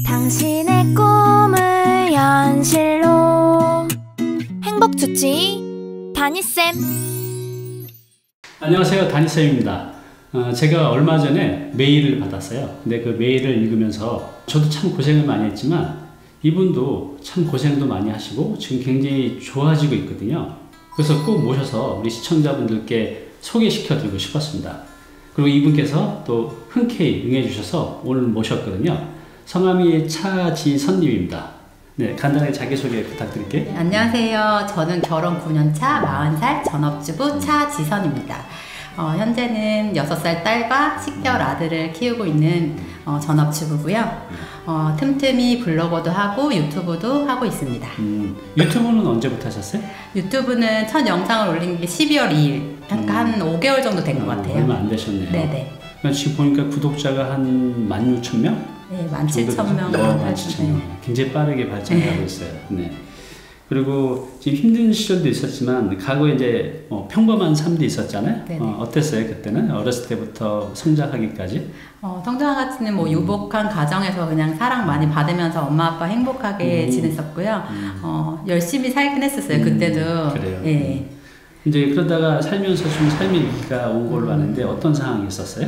당신의 꿈을 현실로 행복주치 다니쌤. 안녕하세요, 다니쌤입니다. 제가 얼마 전에 메일을 받았어요. 근데 그 메일을 읽으면서 저도 참 고생을 많이 했지만 이분도 참 고생도 많이 하시고 지금 굉장히 좋아지고 있거든요. 그래서 꼭 모셔서 우리 시청자분들께 소개시켜 드리고 싶었습니다. 그리고 이분께서 또 흔쾌히 응해주셔서 오늘 모셨거든요. 성함이 차지선님입니다. 네, 간단하게 자기소개 부탁드릴게요. 네, 안녕하세요. 저는 결혼 9년차 40살 전업주부 차지선입니다. 현재는 6살 딸과 10개월 아들을 키우고 있는 전업주부고요. 틈틈이 블로거도 하고 유튜브도 하고 있습니다. 유튜브는 언제부터 하셨어요? 유튜브는 첫 영상을 올린 게 12월 2일. 한 5개월 정도 된 것 같아요. 얼마 안 되셨네요. 네네. 지금 보니까 구독자가 한 16,000명? 네, 17,000명. 17,000명. 굉장히 빠르게 발전하고 있어요. 네. 그리고 지금 힘든 시절도 있었지만 과거에 이제 평범한 삶도 있었잖아요. 어땠어요 그때는? 어렸을 때부터 성장하기까지? 성장하기는 뭐 유복한 가정에서 그냥 사랑 많이 받으면서 엄마 아빠 행복하게 지냈었고요. 열심히 살긴 했었어요 그때도. 그래요. 네. 이제 그러다가 살면서 좀 삶의 위기가 온 걸로 아는데 어떤 상황이 있었어요?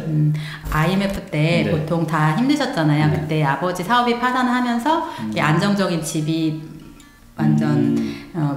IMF 때 네. 보통 다 힘드셨잖아요. 네. 그때 아버지 사업이 파산하면서 안정적인 집이 완전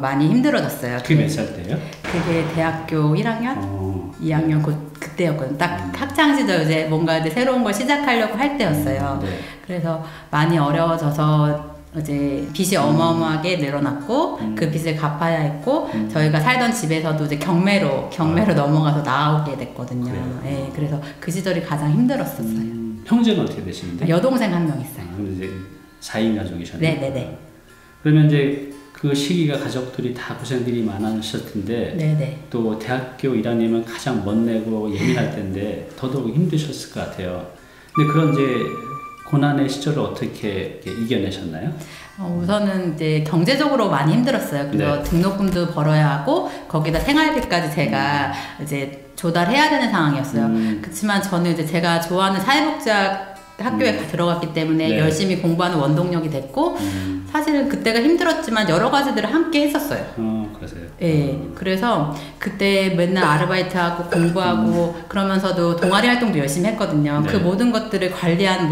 많이 힘들어졌어요. 그게 몇 살 때예요? 그게 대학교 1학년? 2학년 그때였거든요. 딱 학창시절 이제 뭔가 이제 새로운 걸 시작하려고 할 때였어요. 네. 그래서 많이 어려워져서 이제 빚이 어마어마하게 늘어났고 그 빚을 갚아야 했고 저희가 살던 집에서도 이제 경매로 넘어가서 나오게 됐거든요. 네, 그래서 그 시절이 가장 힘들었었어요. 형제는 어떻게 되시는데? 여동생 한 명 있어요. 그럼 이제 4인 가족이셨네요. 네네네. 그러면 이제 그 시기가 가족들이 다 고생들이 많으셨을 텐데 네네. 또 대학교 1학년이면 가장 멋내고 예민할 때인데 더더욱 힘드셨을 것 같아요. 근데 그런 이제 고난의 시절을 어떻게 이겨내셨나요? 우선은 이제 경제적으로 많이 힘들었어요. 그래서 네. 등록금도 벌어야 하고 거기다 생활비까지 제가 이제 조달해야 되는 상황이었어요. 그렇지만 저는 이제 제가 좋아하는 사회복지학 학교에 들어갔기 때문에 네. 열심히 공부하는 원동력이 됐고 사실은 그때가 힘들었지만 여러 가지들을 함께 했었어요. 그러세요? 네, 그래서 그때 맨날 아르바이트하고 공부하고 그러면서도 동아리 활동도 열심히 했거든요. 네. 그 모든 것들을 관리한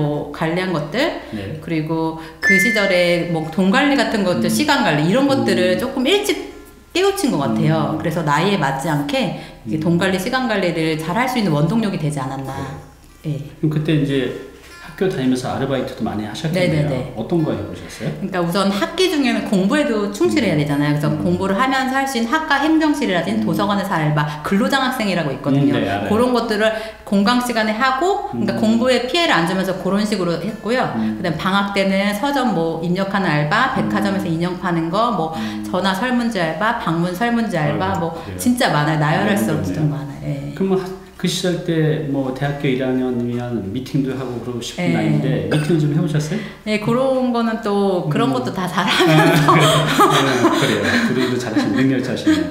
것들 네. 그리고 그 시절에 뭐 돈 관리 같은 것들 시간 관리 이런 것들을 조금 일찍 깨우친 것 같아요. 그래서 나이에 맞지 않게 돈 관리 시간 관리를 잘 할 수 있는 원동력이 되지 않았나. 네. 그럼 그때 이제 학교 다니면서 아르바이트도 많이 하셨겠네요. 네네네. 어떤 거 해보셨어요? 그러니까 우선 학기 중에는 공부에도 충실해야 되잖아요. 그래서 공부를 하면서 할 수 있는 학과 행정실이라든지 도서관에서 알바, 근로장학생이라고 있거든요. 네, 그런 것들을 공강 시간에 하고, 그러니까 공부에 피해를 안 주면서 그런 식으로 했고요. 그다음 방학 때는 서점 뭐 입력하는 알바, 백화점에서 인형 파는 거, 뭐 전화 설문지 알바, 방문 설문지 알바, 뭐 그래요. 진짜 많아요. 나열할 수 없을 정도 많아요. 예. 그럼 그 시절 때 뭐 대학교 1학년이면 미팅도 하고 그러고 싶은 네. 나이인데 미팅 좀 해보셨어요? 네, 그런 거는 또 그런 것도 다 잘하면서 그래요. 그래도 잘하시는 능력자시네요.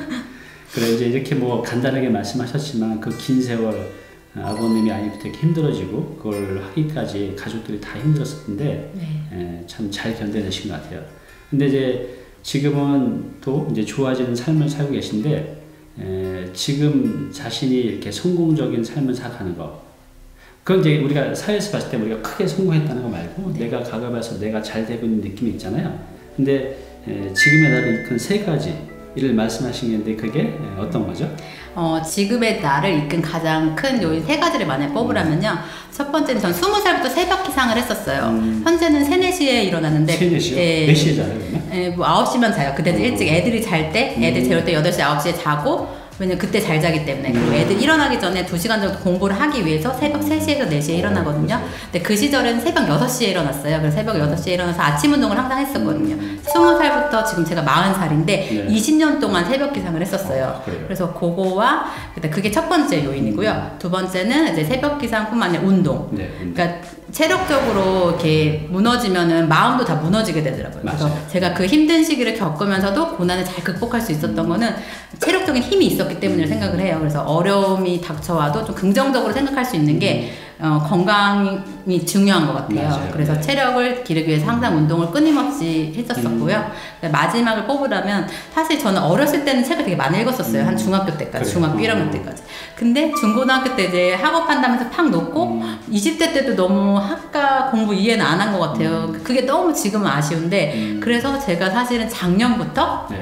그래 이제 이렇게 뭐 간단하게 말씀하셨지만 그 긴 세월 아버님이 아이부터 이렇게 힘들어지고 그걸 하기까지 가족들이 다 힘들었을 텐데 참 잘 견뎌내신 것 같아요. 근데 이제 지금은 또 이제 좋아지는 삶을 살고 계신데 지금 자신이 이렇게 성공적인 삶을 살아가는 거 그건 이제 우리가 사회에서 봤을 때 우리가 크게 성공했다는 거 말고 내가 가급해서 내가 잘 되고 있는 느낌이 있잖아요. 근데 지금의 나를 이끈 3가지를 말씀하신 건데 그게 어떤 거죠? 지금의 나를 이끈 가장 큰 요인 3가지를 만약 뽑으라면요. 첫 번째는 전 20살부터 새벽 기상을 했었어요. 현재는 3, 4시에 일어나는데 3, 4시요? 몇 시에 자요 그러면? 뭐 9시면 자요. 그때는 일찍 애들이 잘 때, 애들 재울 때 8시, 9시에 자고 왜냐면 그때 잘 자기 때문에. 그리고 애들 일어나기 전에 2시간 정도 공부를 하기 위해서 새벽 3시에서 4시에 일어나거든요. 근데 그 시절에는 새벽 6시에 일어났어요. 그래서 새벽 6시에 일어나서 아침 운동을 항상 했었거든요. 20살부터 지금 제가 40살인데 20년 동안 새벽 기상을 했었어요. 그래서 그거와 그게 첫 번째 요인이고요. 두 번째는 이제 새벽 기상뿐만 아니라 운동. 그러니까 체력적으로 이렇게 무너지면은 마음도 다 무너지게 되더라고요. 그래서 제가 그 힘든 시기를 겪으면서도 고난을 잘 극복할 수 있었던 거는 체력적인 힘이 있었기 때문이라고 생각을 해요. 그래서 어려움이 닥쳐와도 좀 긍정적으로 생각할 수 있는 게 건강이 중요한 것 같아요. 맞아요. 그래서 네. 체력을 기르기 위해서 항상 운동을 끊임없이 했었었고요. 마지막을 뽑으라면 사실 저는 어렸을 때는 책을 되게 많이 읽었었어요. 한 중학교 때까지, 그래요? 중학교 1학년 때까지. 근데 중고등학교 때 이제 학업한다면서 팍 놓고 20대 때도 너무 학과 공부 이해는 안 한 것 같아요. 그게 너무 지금은 아쉬운데 그래서 제가 사실은 작년부터 네.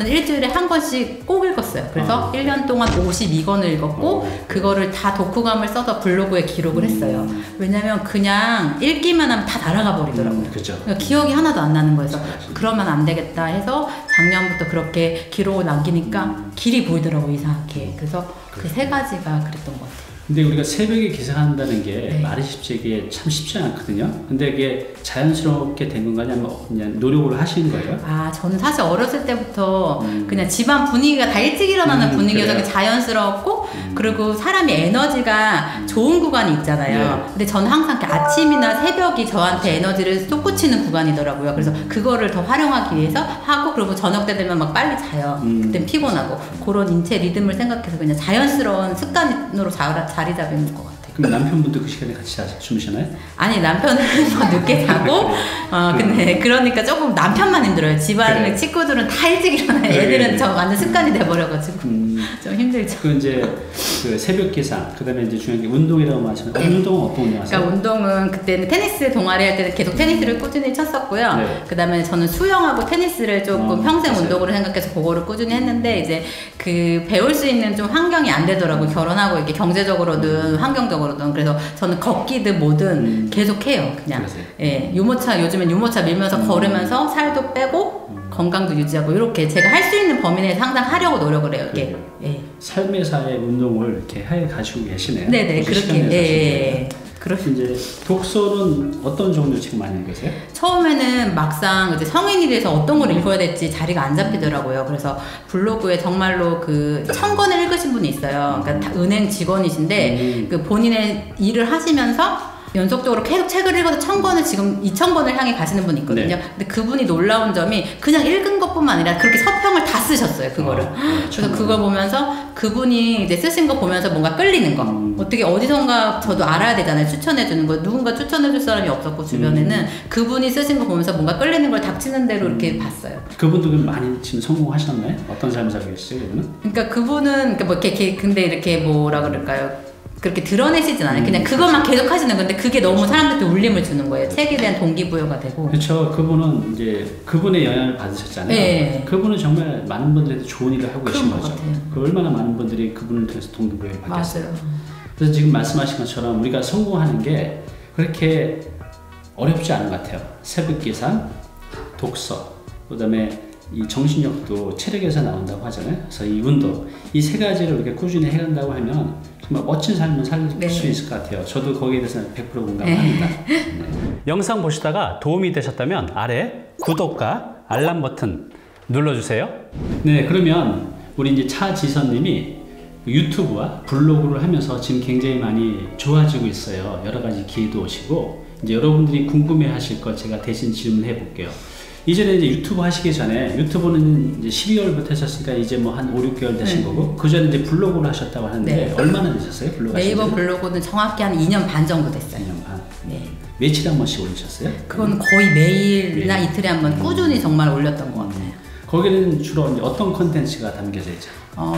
일주일에 한 권씩 꼭 읽었어요. 그래서 1년 동안 52권을 읽었고 그거를 다 독후감을 써서 블로그에 기록을 했어요. 왜냐면 그냥 읽기만 하면 다 날아가 버리더라고요. 그죠. 그러니까 기억이 하나도 안 나는 거여서 그러면 안 되겠다 해서 작년부터 그렇게 기록을 남기니까 길이 보이더라고요, 이상하게. 그래서 그 세 가지가 그랬던 것 같아요. 근데 우리가 새벽에 기상한다는 게 네. 말이 쉽지 이게 참 쉽지 않거든요. 근데 이게 자연스럽게 된 건가 아니면 그냥 노력을 하시는 거예요? 아, 저는 사실 어렸을 때부터 그냥 집안 분위기가 다 일찍 일어나는 분위기여서 그래요? 자연스럽고 그리고 사람이 에너지가 좋은 구간이 있잖아요. 네. 근데 저는 항상 이렇게 아침이나 새벽이 저한테 에너지를 쏟구치는 구간이더라고요. 그래서 그거를 더 활용하기 위해서 하고 그리고 저녁 때 되면 막 빨리 자요. 그땐 피곤하고 그런 인체 리듬을 생각해서 그냥 자연스러운 습관으로 자리 잡는 것 같아요. 그럼 남편분도 그 시간에 같이 주무시나요? 아니 남편은 더 늦게 자고 근데 그러니까 조금 남편만 힘들어요. 집안 그래. 친구들은 다 일찍 일어나요. 그래. 애들은 저 완전 습관이 돼버려가지고 좀 힘들죠. 그 이제 그 새벽 기상 그다음에 이제 중요한 게 운동이라고 말씀하셨는데 운동은 어떤 운동 하세요? 그러니까 운동은 그때는 테니스 동아리 할 때는 계속 테니스를 꾸준히 쳤었고요. 네. 그다음에 저는 수영하고 테니스를 조금 평생 맞아요. 운동으로 생각해서 그거를 꾸준히 했는데 이제 그 배울 수 있는 좀 환경이 안 되더라고요. 결혼하고 이렇게 경제적으로든 환경적으로든 그래서 저는 걷기든 뭐든 계속 해요. 그냥 그러세요? 예, 유모차 요즘엔 유모차 밀면서 걸으면서 살도 빼고 건강도 유지하고 이렇게 제가 할 수 있는 범위 내에서 항상 하려고 노력을 해요. 이렇게 예. 삶의사의 운동을 이렇게 해 가지고 계시네요. 네네 혹시 그렇게 시간 내서 예. 그렇게 이제 독서는 어떤 종류 책 많이 읽으세요? 처음에는 막상 이제 성인이 돼서 어떤 걸 읽어야 될지 자리가 안 잡히더라고요. 그래서 블로그에 정말로 그 1000권을 읽으신 분이 있어요. 그러니까 다 은행 직원이신데 그 본인의 일을 하시면서 연속적으로 계속 책을 읽어서 1000권을 지금 2000권을 향해 가시는 분이 있거든요. 네. 근데 그분이 놀라운 점이 그냥 읽은 것뿐만 아니라 그렇게 서평을 다 쓰셨어요. 그거를. 그래서 그걸 보면서 그분이 이제 쓰신 거 보면서 뭔가 끌리는 거. 어떻게 어디선가 저도 알아야 되잖아요. 추천해주는 거. 누군가 추천해줄 사람이 없었고 주변에는 그분이 쓰신 거 보면서 뭔가 끌리는 걸 닥치는 대로 이렇게 봤어요. 그분도 많이 지금 성공하셨나요? 어떤 삶을 살고 계시죠, 그분은? 그러니까 그분은 그러니까 뭐 이렇게 근데 이렇게 뭐라 그럴까요? 그렇게 드러내시진 않아요. 그냥 그것만 계속 하시는 건데 그게 너무 사람들한테 울림을 주는 거예요. 책에 대한 동기부여가 되고. 그렇죠. 그분은 이제 그분의 영향을 받으셨잖아요. 네. 그분은 정말 많은 분들한테 좋은 일을 하고 계신 그런 것 거죠. 같아요. 그 얼마나 많은 분들이 그분을 통해서 동기부여를 받겠어요. 맞아요. 그래서 지금 말씀하신 것처럼 우리가 성공하는 게 그렇게 어렵지 않은 것 같아요. 새벽 기상, 독서, 그다음에 이 정신력도 체력에서 나온다고 하잖아요. 그래서 이 운동, 이 세 가지를 이렇게 꾸준히 해간다고 하면 정말 멋진 삶을 살 수 네. 있을 것 같아요. 저도 거기에 대해서 100% 공감합니다. 네. 영상 보시다가 도움이 되셨다면 아래 구독과 알람 버튼 눌러주세요. 네, 그러면 우리 이제 차지선님이 유튜브와 블로그를 하면서 지금 굉장히 많이 좋아지고 있어요. 여러 가지 기회도 오시고 이제 여러분들이 궁금해하실 것 제가 대신 질문해 볼게요. 이전에 이제 유튜브 하시기 전에 유튜브는 이제 12월부터 하셨으니까 이제 뭐 한 5, 6개월 되신 거고 그 전에 이제 블로그를 하셨다고 하는데 네. 얼마나 되셨어요? 블로그 네이버 하신 지? 블로그는 정확히 한 2년 반 정도 됐어요. 2년 반. 네. 며칠에 한 번씩 올리셨어요? 그건 거의 매일이나 네. 이틀에 한 번 꾸준히 정말 올렸던 것 같아요. 거기는 주로 이제 어떤 컨텐츠가 담겨져 있죠?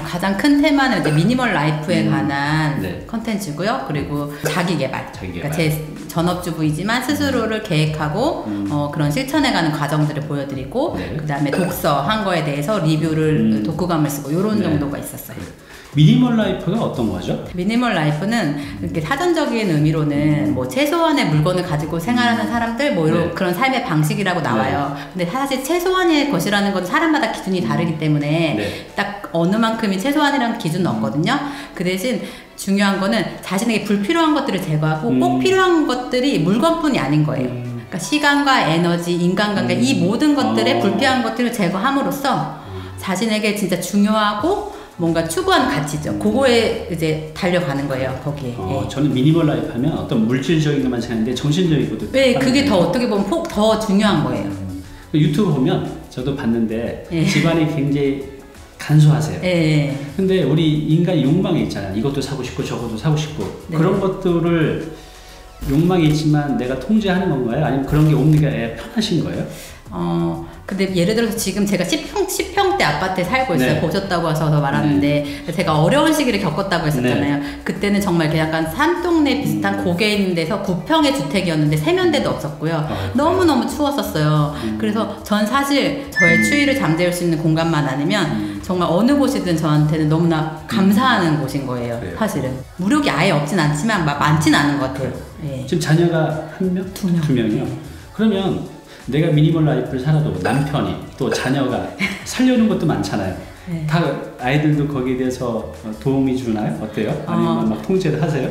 가장 큰 테마는 이제 미니멀 라이프에 관한 네. 컨텐츠고요. 그리고 자기 개발. 자기 그러니까 개발. 제 전업주부이지만 스스로를 계획하고 그런 실천해가는 과정들을 보여드리고 네. 그다음에 독서 한 거에 대해서 리뷰를 독후감을 쓰고 이런 네. 정도가 있었어요. 미니멀 라이프가 어떤 거죠? 미니멀 라이프는 이렇게 사전적인 의미로는 뭐 최소한의 물건을 가지고 생활하는 사람들 뭐 이런 네. 그런 삶의 방식이라고 나와요. 근데 사실 최소한의 것이라는 건 사람마다 기준이 다르기 때문에 네. 딱 어느 만큼이 최소한이라는 기준은 없거든요. 그 대신 중요한 거는 자신에게 불필요한 것들을 제거하고 꼭 필요한 것들이 물건뿐이 아닌 거예요. 그러니까 시간과 에너지, 인간관계 이 모든 것들의 불필요한 것들을 제거함으로써 자신에게 진짜 중요하고 뭔가 추구하는 가치죠. 그거에 이제 달려가는 거예요. 거기에. 예. 저는 미니멀 라이프 하면 어떤 물질적인 것만 생각하는데 정신적인 것도 네, 그게 더 어떻게 보면 더 중요한 거예요. 유튜브 보면 저도 봤는데 예. 집안이 굉장히 간소하세요. 예. 근데 우리 인간의 욕망이 있잖아요. 이것도 사고 싶고 저것도 사고 싶고 네. 그런 것들을 욕망이 있지만 내가 통제하는 건가요? 아니면 그런 게 없는 게 편하신 거예요? 근데 예를 들어서 지금 제가 10평대 아파트에 살고 있어요. 네. 보셨다고 하셔서 말하는데 제가 어려운 시기를 겪었다고 했었잖아요. 네. 그때는 정말 그냥 약간 산동네 비슷한 고개 있는 데서 9평의 주택이었는데 세면대도 없었고요. 너무너무 추웠었어요. 그래서 전 사실 저의 추위를 잠재울 수 있는 공간만 아니면 정말 어느 곳이든 저한테는 너무나 감사하는 곳인 거예요. 그래요. 사실은 무력이 아예 없진 않지만 많진 않은 것 같아요. 예. 지금 자녀가 한 명? 두 명. 두 명이요? 그러면 내가 미니멀 라이프를 살아도 남편이 또 자녀가 살려는 것도 많잖아요. 네. 다 아이들도 거기에 대해서 도움이 주나요? 어때요? 아니면 막 통제를 하세요?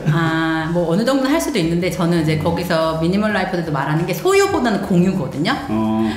뭐 어느 정도는 할 수도 있는데 저는 이제 거기서 미니멀 라이프들도 말하는 게 소유보다는 공유거든요.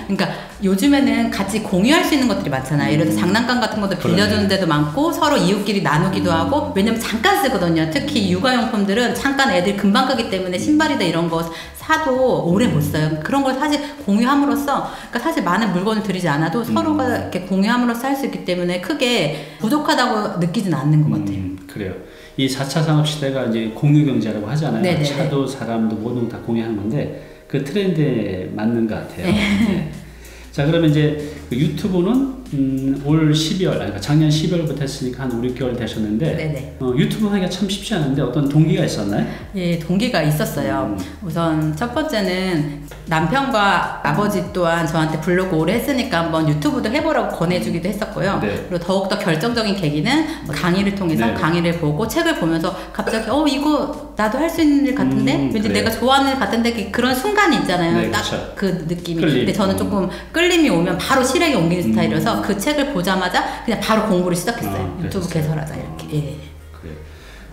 그러니까 요즘에는 같이 공유할 수 있는 것들이 많잖아요. 예를 들어서 장난감 같은 것도 빌려주는 데도 많고 서로 이웃끼리 나누기도 하고 왜냐면 잠깐 쓰거든요. 특히 육아용품들은 잠깐 애들 금방 크기 때문에 신발이다 이런 거 사도 오래 못 써요. 그런 걸 사실 공유함으로써 그러니까 사실 많은 물건을 들이지 않아도 서로가 이렇게 공유함으로써 할 수 있기 때문에 크게 부족하다고 느끼진 않는 것 같아요. 그래요. 이 4차 산업시대가 이제 공유경제라고 하잖아요. 네네네. 차도 사람도 모든 다 공유하는 건데 그 트렌드에 맞는 것 같아요. 네. 자, 그러면 이제 그 유튜브는 올 12월, 그러니까 작년 12월부터 했으니까 한 5, 6개월 되셨는데 네네. 유튜브 하기가 참 쉽지 않은데 어떤 동기가 있었나요? 예, 동기가 있었어요. 우선 첫 번째는 남편과 아버지 또한 저한테 블로그 오래 했으니까 한번 유튜브도 해보라고 권해주기도 했었고요. 네. 그리고 더욱더 결정적인 계기는 강의를 통해서 네. 강의를 보고 책을 보면서 갑자기 이거 나도 할 수 있는 일 같은데? 왠지 그래요. 내가 좋아하는 일 같은데 그런 순간이 있잖아요. 네, 딱 그쵸. 그 느낌이. 끌림. 근데 저는 조금 끌림이 오면 바로 실행에 옮기는 스타일이라서 그 책을 보자마자 그냥 바로 공부를 시작했어요. 유튜브 그랬어요. 개설하자 이렇게. 예. 그래요.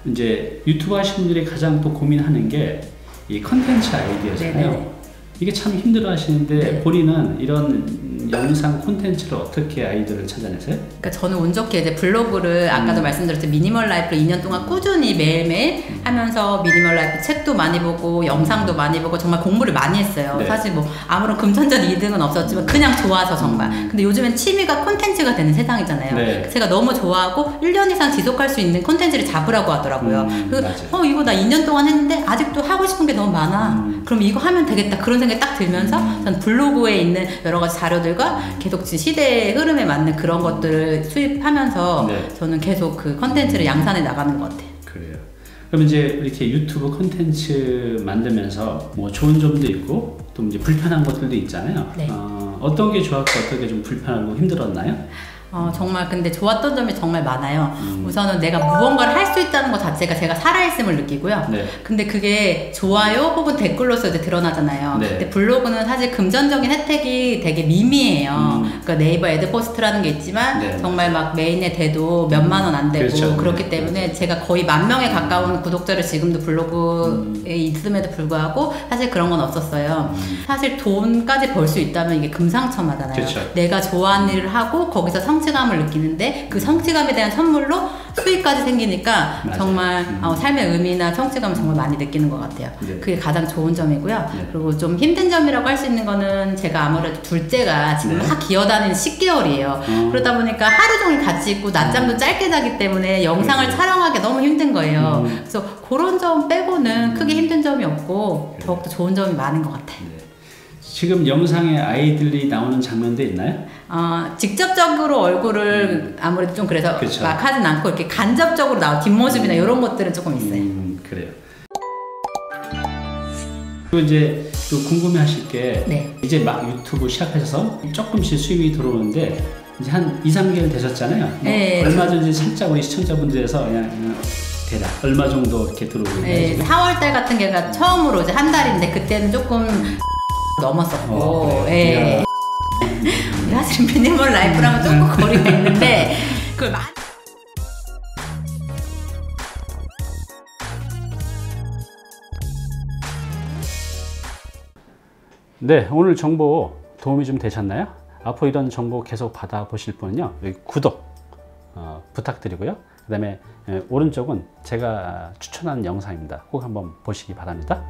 이제 유튜브 하시는 분들이 가장 또 고민하는 게 이 컨텐츠 아이디어잖아요. 네네. 이게 참 힘들어 하시는데 네. 본인은 이런 영상 콘텐츠를 어떻게 아이디어를 찾아내세요? 그러니까 저는 운 좋게 이제 블로그를 아까도 말씀드렸지만 미니멀 라이프를 2년 동안 꾸준히 매일매일 하면서 미니멀 라이프 책도 많이 보고 영상도 많이 보고 정말 공부를 많이 했어요. 네. 사실 뭐 아무런 금전적 이득은 없었지만 그냥 좋아서 정말. 근데 요즘엔 취미가 콘텐츠가 되는 세상이잖아요. 네. 제가 너무 좋아하고 1년 이상 지속할 수 있는 콘텐츠를 잡으라고 하더라고요. 그래서 맞아요. 이거 나 2년 동안 했는데 아직도 하고 싶은 게 너무 많아. 그럼 이거 하면 되겠다. 그런 생각이 딱 들면서 전 블로그에 있는 여러 가지 자료들과 계속 지금 시대의 흐름에 맞는 그런 것들을 수입하면서 네. 저는 계속 그 컨텐츠를 양산해 나가는 것 같아요. 그래요. 그럼 이제 이렇게 유튜브 콘텐츠 만들면서 뭐 좋은 점도 있고 또 이제 불편한 것들도 있잖아요. 네. 어떤 게 좋았고 어떤 게 좀 불편하고 힘들었나요? 정말 근데 좋았던 점이 정말 많아요. 우선은 내가 무언가를 할 수 있다는 것 자체가 제가 살아있음을 느끼고요. 네. 근데 그게 좋아요 혹은 댓글로서 이제 드러나잖아요. 네. 근데 블로그는 사실 금전적인 혜택이 되게 미미해요. 그러니까 네이버 애드포스트라는 게 있지만 네. 정말 막 메인에 대도 몇만 원 안 되고 그렇죠. 그렇기 네. 때문에 제가 거의 10,000명에 가까운 구독자를 지금도 블로그에 있음에도 불구하고 사실 그런 건 없었어요. 사실 돈까지 벌 수 있다면 이게 금상첨화잖아요. 그렇죠. 내가 좋아하는 일을 하고 거기서 성취감을 느끼는데 그 성취감에 대한 선물로 수익까지 생기니까 맞아요. 정말 삶의 의미나 성취감을 정말 많이 느끼는 것 같아요. 네. 그게 가장 좋은 점이고요. 네. 그리고 좀 힘든 점이라고 할 수 있는 거는 제가 아무래도 둘째가 지금 네. 막 기어다니는 10개월이에요. 그러다 보니까 하루 종일 같이 있고 낮잠도 짧게 자기 때문에 영상을 그렇죠. 촬영하기 너무 힘든 거예요. 그래서 그런 점 빼고는 크게 힘든 점이 없고 더욱더 좋은 점이 많은 것 같아요. 네. 지금 영상에 아이들이 나오는 장면도 있나요? 직접적으로 얼굴을 아무래도 좀 그래서 그쵸. 막 하진 않고 이렇게 간접적으로 나온 뒷모습이나 이런 것들은 조금 있어요. 그래요. 그리고 이제 또 궁금해하실 게 네. 이제 막 유튜브 시작하셔서 조금씩 수입이 들어오는데 이제 한 2, 3개월 되셨잖아요. 네. 얼마 전에 살짝 우리 시청자분들에서 그냥 대략 얼마 정도 이렇게 들어오고 네, 4월달 같은 게가 처음으로 이제 한 달인데 그때는 조금 넘었었고, 예. 사실 미니멀 라이프랑은 조금 거리가 있는데 그걸 많이 네, 오늘 정보 도움이 좀 되셨나요? 앞으로 이런 정보 계속 받아보실 분은요, 여기 구독 부탁드리고요. 그 다음에 오른쪽은 제가 추천한 영상입니다. 꼭 한번 보시기 바랍니다.